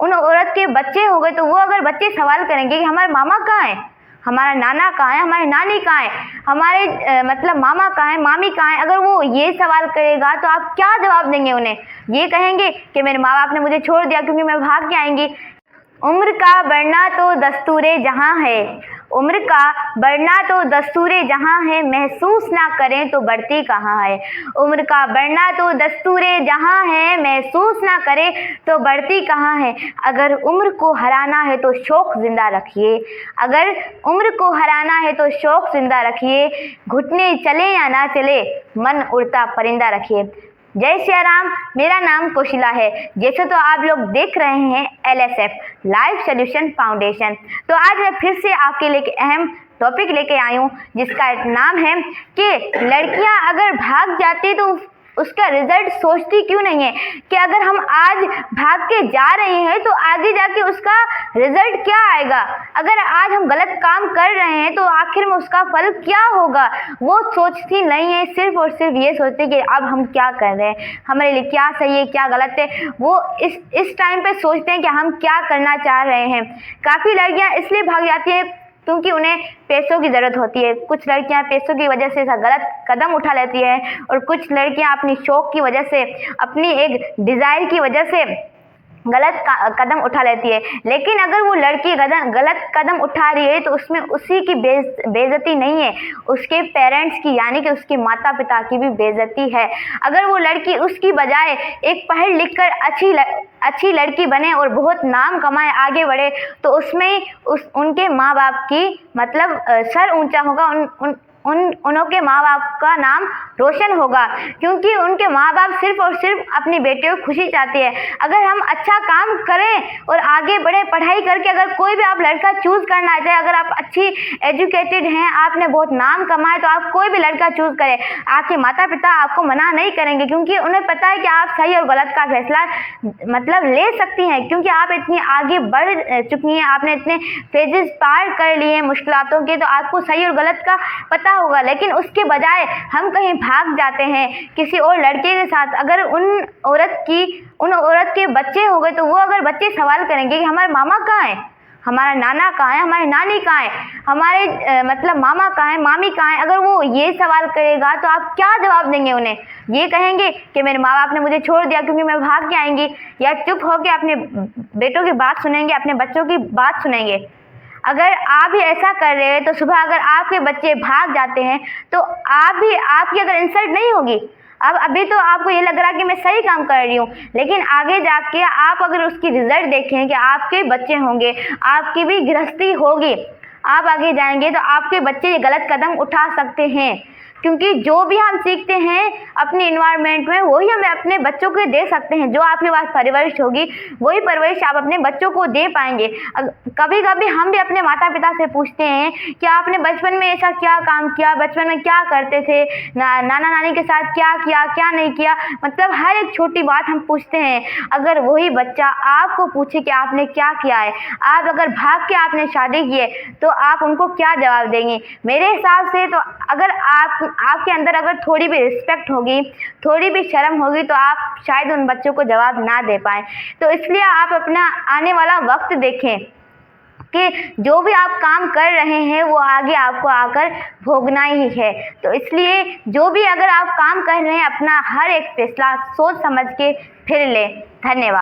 उन औरत के बच्चे हो गए तो वो अगर बच्चे सवाल करेंगे कि हमारे मामा कहाँ है, हमारा नाना कहाँ है, हमारी नानी कहाँ है, हमारे मतलब मामा कहाँ है, मामी कहाँ है, अगर वो ये सवाल करेगा तो आप क्या जवाब देंगे उन्हें? ये कहेंगे कि मेरे माँ बाप ने मुझे छोड़ दिया क्योंकि मैं भाग के आएंगी। उम्र का बढ़ना तो दस्तूरे जहाँ है, उम्र का बढ़ना तो दस्तूरे जहाँ है, महसूस ना करें तो बढ़ती कहाँ है। उम्र का बढ़ना तो दस्तूरे जहाँ है, महसूस ना करें तो बढ़ती कहाँ है। अगर उम्र को हराना है तो शौक जिंदा रखिए, अगर उम्र को हराना है तो शौक जिंदा रखिए। घुटने चले या ना चले, मन उड़ता परिंदा रखिए। जय सिया राम। मेरा नाम कोशिला है। जैसे तो आप लोग देख रहे हैं LSF लाइफ सॉल्यूशन फाउंडेशन। तो आज मैं फिर से आपके लिए एक अहम टॉपिक लेके आई हूँ जिसका नाम है कि लड़कियां अगर भाग जाती तो उसका रिजल्ट सोचती क्यों नहीं है, कि अगर हम आज भाग के जा रहे हैं तो आगे जाके उसका रिजल्ट क्या आएगा। अगर आज हम गलत काम कर रहे हैं तो आखिर में उसका फल क्या होगा, वो सोचती नहीं है। सिर्फ और सिर्फ ये सोचती कि अब हम क्या कर रहे हैं, हमारे लिए क्या सही है क्या गलत है, वो इस टाइम पे सोचते हैं कि हम क्या करना चाह रहे हैं। काफ़ी लड़कियां इसलिए भाग जाती हैं क्योंकि उन्हें पैसों की ज़रूरत होती है। कुछ लड़कियां पैसों की वजह से गलत कदम उठा लेती हैं और कुछ लड़कियां अपनी शौक की वजह से, अपनी एक डिज़ायर की वजह से गलत कदम उठा लेती है। लेकिन अगर वो लड़की गलत कदम उठा रही है तो उसमें उसी की बेइज्जती नहीं है, उसके पेरेंट्स की यानी कि उसके माता पिता की भी बेइज्जती है। अगर वो लड़की उसकी बजाय एक पढ़ लिख कर अच्छी लड़की बने और बहुत नाम कमाए आगे बढ़े तो उसमें उनके माँ बाप की मतलब सर ऊंचा होगा, उनके माँ बाप का नाम रोशन होगा, क्योंकि उनके माँ बाप सिर्फ और सिर्फ अपनी बेटियों की खुशी चाहती है। अगर हम अच्छा काम करें और आगे बढ़े पढ़ाई करके, अगर कोई भी आप लड़का चूज़ करना चाहे, अगर आप अच्छी एजुकेटेड हैं, आपने बहुत नाम कमाए, तो आप कोई भी लड़का चूज़ करें, आपके माता पिता आपको मना नहीं करेंगे, क्योंकि उन्हें पता है कि आप सही और गलत का फैसला मतलब ले सकती हैं, क्योंकि आप इतनी आगे बढ़ चुकी हैं, आपने इतने फेजेस पार कर लिए हैं मुश्किलातों के, तो आपको सही और गलत का पता होगा। लेकिन उसके बजाय हम कहीं भाग जाते हैं किसी और लड़के के साथ। अगर उन औरत के बच्चे हो गए तो वो अगर बच्चे सवाल करेंगे कि हमारे मामा कहाँ है, हमारा नाना कहाँ है, हमारी नानी कहाँ है, हमारे मतलब मामा कहाँ है, मामी कहाँ है, अगर वो ये सवाल करेगा तो आप क्या जवाब देंगे उन्हें? ये कहेंगे कि मेरे माँ बाप ने मुझे छोड़ दिया क्योंकि मैं भाग के आएंगी, या चुप होकर अपने बेटों की बात सुनेंगे, अपने बच्चों की बात सुनेंगे? अगर आप भी ऐसा कर रहे हैं तो सुबह अगर आपके बच्चे भाग जाते हैं तो आपकी अगर इंसल्ट नहीं होगी। अब अभी तो आपको ये लग रहा है कि मैं सही काम कर रही हूँ, लेकिन आगे जाके आप अगर उसकी रिजल्ट देखें कि आपके बच्चे होंगे, आपकी भी गृहस्थी होगी, आप आगे जाएंगे तो आपके बच्चे ये गलत कदम उठा सकते हैं, क्योंकि जो भी हम सीखते हैं अपने इन्वायरमेंट में वही हम अपने बच्चों को दे सकते हैं। जो आपके पास परवरिश होगी वही परवरिश आप अपने बच्चों को दे पाएंगे। कभी कभी हम भी अपने माता पिता से पूछते हैं कि आपने बचपन में ऐसा क्या काम किया, बचपन में क्या करते थे, नाना नानी के साथ क्या किया क्या नहीं किया, मतलब हर एक छोटी बात हम पूछते हैं। अगर वही बच्चा आपको पूछे कि आपने क्या किया है, आप अगर भाग के आपने शादी की है, तो आप उनको क्या जवाब देंगे? मेरे हिसाब से तो अगर आपके अंदर अगर थोड़ी भी रिस्पेक्ट होगी, थोड़ी भी शर्म होगी, तो आप शायद उन बच्चों को जवाब ना दे पाएं। तो इसलिए आप अपना आने वाला वक्त देखें कि जो भी आप काम कर रहे हैं वो आगे आपको आकर भोगना ही है। तो इसलिए जो भी अगर आप काम कर रहे हैं, अपना हर एक फैसला सोच समझ के फिर लें। धन्यवाद।